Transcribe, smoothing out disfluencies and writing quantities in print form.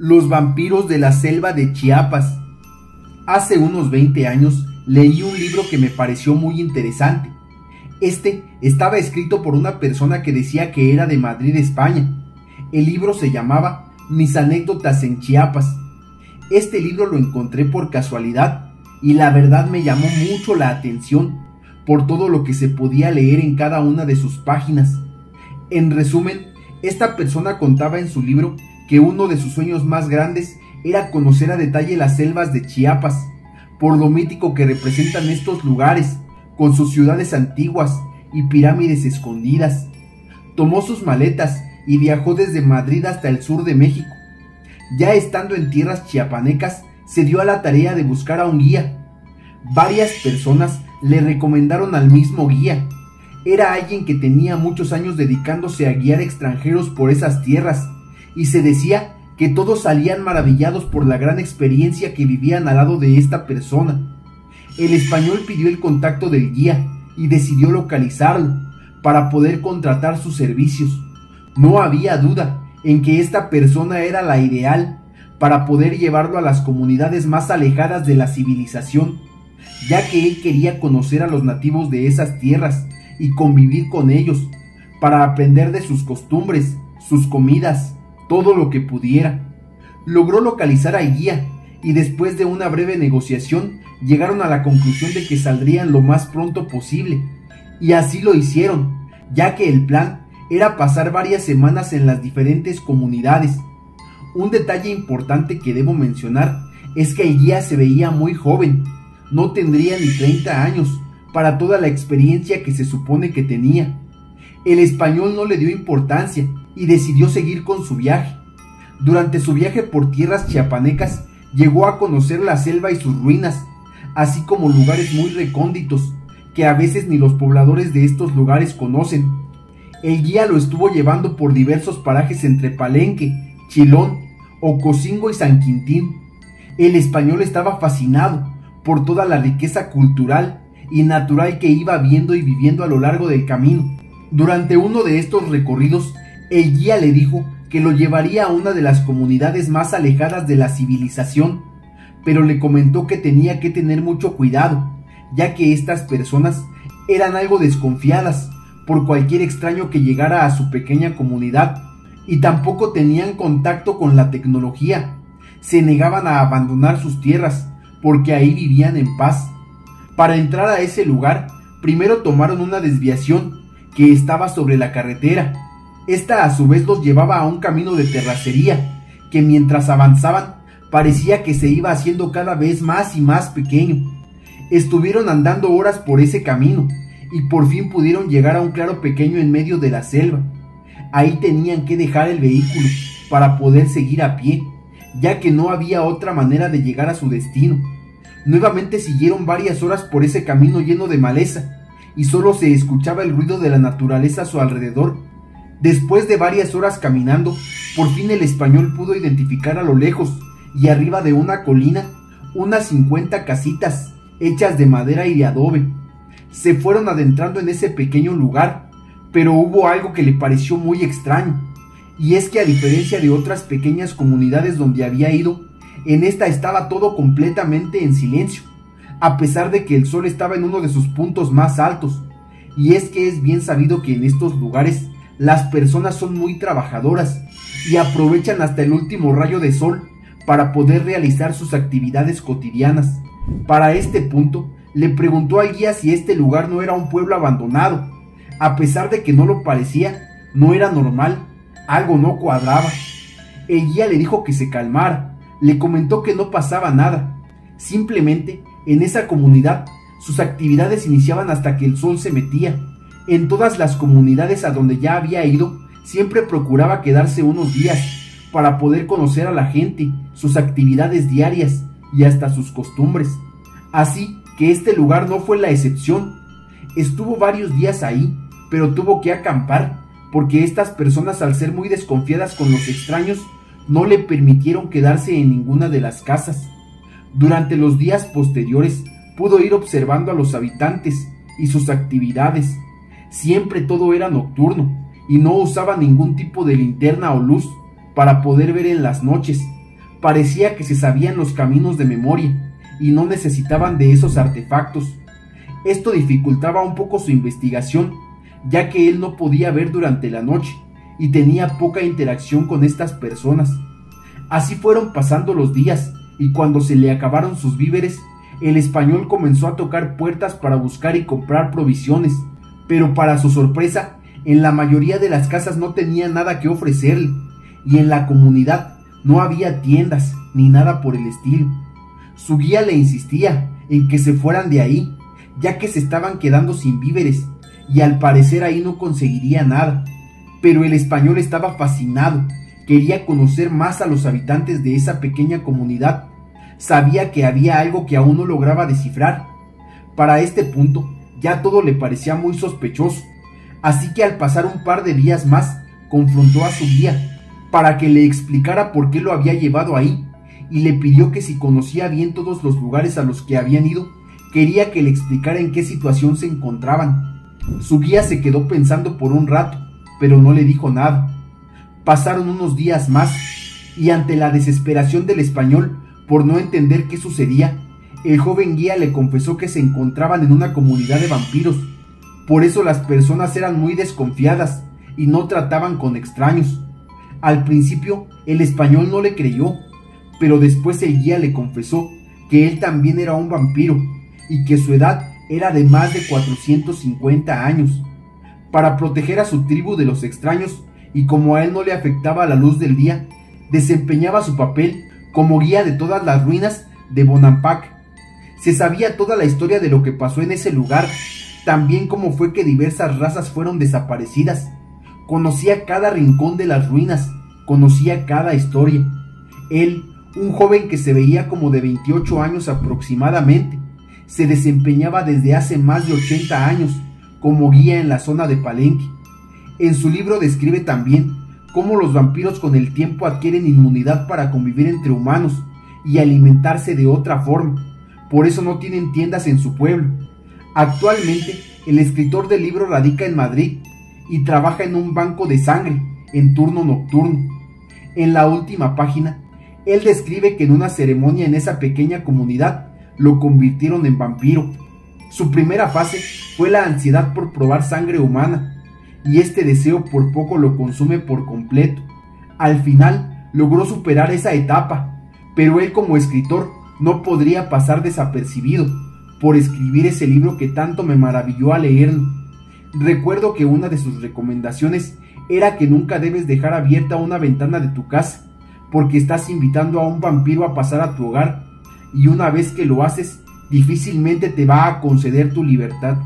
Los vampiros de la selva de Chiapas. Hace unos 20 años leí un libro que me pareció muy interesante. Este estaba escrito por una persona que decía que era de Madrid, España. El libro se llamaba Mis anécdotas en Chiapas. Este libro lo encontré por casualidad y la verdad me llamó mucho la atención por todo lo que se podía leer en cada una de sus páginas. En resumen, esta persona contaba en su libro que uno de sus sueños más grandes era conocer a detalle las selvas de Chiapas, por lo mítico que representan estos lugares, con sus ciudades antiguas y pirámides escondidas. Tomó sus maletas y viajó desde Madrid hasta el sur de México. Ya estando en tierras chiapanecas, se dio a la tarea de buscar a un guía. Varias personas le recomendaron al mismo guía. Era alguien que tenía muchos años dedicándose a guiar extranjeros por esas tierras, y se decía que todos salían maravillados por la gran experiencia que vivían al lado de esta persona. El español pidió el contacto del guía y decidió localizarlo para poder contratar sus servicios. No había duda en que esta persona era la ideal para poder llevarlo a las comunidades más alejadas de la civilización, ya que él quería conocer a los nativos de esas tierras y convivir con ellos, para aprender de sus costumbres, sus comidas, todo lo que pudiera. Logró localizar al guía y después de una breve negociación llegaron a la conclusión de que saldrían lo más pronto posible, y así lo hicieron, ya que el plan era pasar varias semanas en las diferentes comunidades. Un detalle importante que debo mencionar es que el guía se veía muy joven, no tendría ni 30 años para toda la experiencia que se supone que tenía. El español no le dio importancia y decidió seguir con su viaje. Durante su viaje por tierras chiapanecas llegó a conocer la selva y sus ruinas, así como lugares muy recónditos que a veces ni los pobladores de estos lugares conocen. El guía lo estuvo llevando por diversos parajes entre Palenque, Chilón, Ocosingo y San Quintín. El español estaba fascinado por toda la riqueza cultural y natural que iba viendo y viviendo a lo largo del camino. Durante uno de estos recorridos, el guía le dijo que lo llevaría a una de las comunidades más alejadas de la civilización, pero le comentó que tenía que tener mucho cuidado, ya que estas personas eran algo desconfiadas por cualquier extraño que llegara a su pequeña comunidad, y tampoco tenían contacto con la tecnología. Se negaban a abandonar sus tierras, porque ahí vivían en paz. Para entrar a ese lugar, primero tomaron una desviación que estaba sobre la carretera. Esta a su vez los llevaba a un camino de terracería, que mientras avanzaban, parecía que se iba haciendo cada vez más y más pequeño. Estuvieron andando horas por ese camino, y por fin pudieron llegar a un claro pequeño en medio de la selva. Ahí tenían que dejar el vehículo para poder seguir a pie, ya que no había otra manera de llegar a su destino. Nuevamente siguieron varias horas por ese camino lleno de maleza, y solo se escuchaba el ruido de la naturaleza a su alrededor. Después de varias horas caminando, por fin el español pudo identificar a lo lejos, y arriba de una colina, unas 50 casitas, hechas de madera y de adobe. Se fueron adentrando en ese pequeño lugar, pero hubo algo que le pareció muy extraño, y es que a diferencia de otras pequeñas comunidades donde había ido, en esta estaba todo completamente en silencio, a pesar de que el sol estaba en uno de sus puntos más altos. Y es que es bien sabido que en estos lugares las personas son muy trabajadoras y aprovechan hasta el último rayo de sol para poder realizar sus actividades cotidianas. Para este punto, le preguntó al guía si este lugar no era un pueblo abandonado. A pesar de que no lo parecía, no era normal, algo no cuadraba. El guía le dijo que se calmara, le comentó que no pasaba nada. Simplemente, en esa comunidad, sus actividades iniciaban hasta que el sol se metía. En todas las comunidades a donde ya había ido, siempre procuraba quedarse unos días para poder conocer a la gente, sus actividades diarias y hasta sus costumbres. Así que este lugar no fue la excepción. Estuvo varios días ahí, pero tuvo que acampar, porque estas personas, al ser muy desconfiadas con los extraños, no le permitieron quedarse en ninguna de las casas. Durante los días posteriores, pudo ir observando a los habitantes y sus actividades. Siempre todo era nocturno, y no usaba ningún tipo de linterna o luz para poder ver en las noches, Parecía que se sabían los caminos de memoria y no necesitaban de esos artefactos. Esto dificultaba un poco su investigación, ya que él no podía ver durante la noche y tenía poca interacción con estas personas. Así fueron pasando los días, y cuando se le acabaron sus víveres, el español comenzó a tocar puertas para buscar y comprar provisiones, pero para su sorpresa, en la mayoría de las casas no tenía nada que ofrecerle, y en la comunidad no había tiendas ni nada por el estilo. Su guía le insistía en que se fueran de ahí, ya que se estaban quedando sin víveres, y al parecer ahí no conseguiría nada. Pero el español estaba fascinado, quería conocer más a los habitantes de esa pequeña comunidad. Sabía que había algo que aún no lograba descifrar. Para este punto, ya todo le parecía muy sospechoso, así que al pasar un par de días más, confrontó a su guía para que le explicara por qué lo había llevado ahí, y le pidió que si conocía bien todos los lugares a los que habían ido, quería que le explicara en qué situación se encontraban. Su guía se quedó pensando por un rato, pero no le dijo nada. Pasaron unos días más, y ante la desesperación del español por no entender qué sucedía, el joven guía le confesó que se encontraban en una comunidad de vampiros. Por eso las personas eran muy desconfiadas y no trataban con extraños. Al principio el español no le creyó, pero después el guía le confesó que él también era un vampiro y que su edad era de más de 450 años. Para proteger a su tribu de los extraños, y como a él no le afectaba la luz del día, desempeñaba su papel como guía de todas las ruinas de Bonampak. Se sabía toda la historia de lo que pasó en ese lugar, también cómo fue que diversas razas fueron desaparecidas. Conocía cada rincón de las ruinas, conocía cada historia. Él, un joven que se veía como de 28 años aproximadamente, se desempeñaba desde hace más de 80 años como guía en la zona de Palenque. En su libro describe también cómo los vampiros con el tiempo adquieren inmunidad para convivir entre humanos y alimentarse de otra forma. Por eso no tienen tiendas en su pueblo. Actualmente, el escritor del libro radica en Madrid y trabaja en un banco de sangre en turno nocturno. En la última página, él describe que en una ceremonia en esa pequeña comunidad lo convirtieron en vampiro. Su primera fase fue la ansiedad por probar sangre humana, y este deseo por poco lo consume por completo. Al final logró superar esa etapa, pero él como escritor no podría pasar desapercibido por escribir ese libro que tanto me maravilló al leerlo. Recuerdo que una de sus recomendaciones era que nunca debes dejar abierta una ventana de tu casa, porque estás invitando a un vampiro a pasar a tu hogar, y una vez que lo haces, difícilmente te va a conceder tu libertad.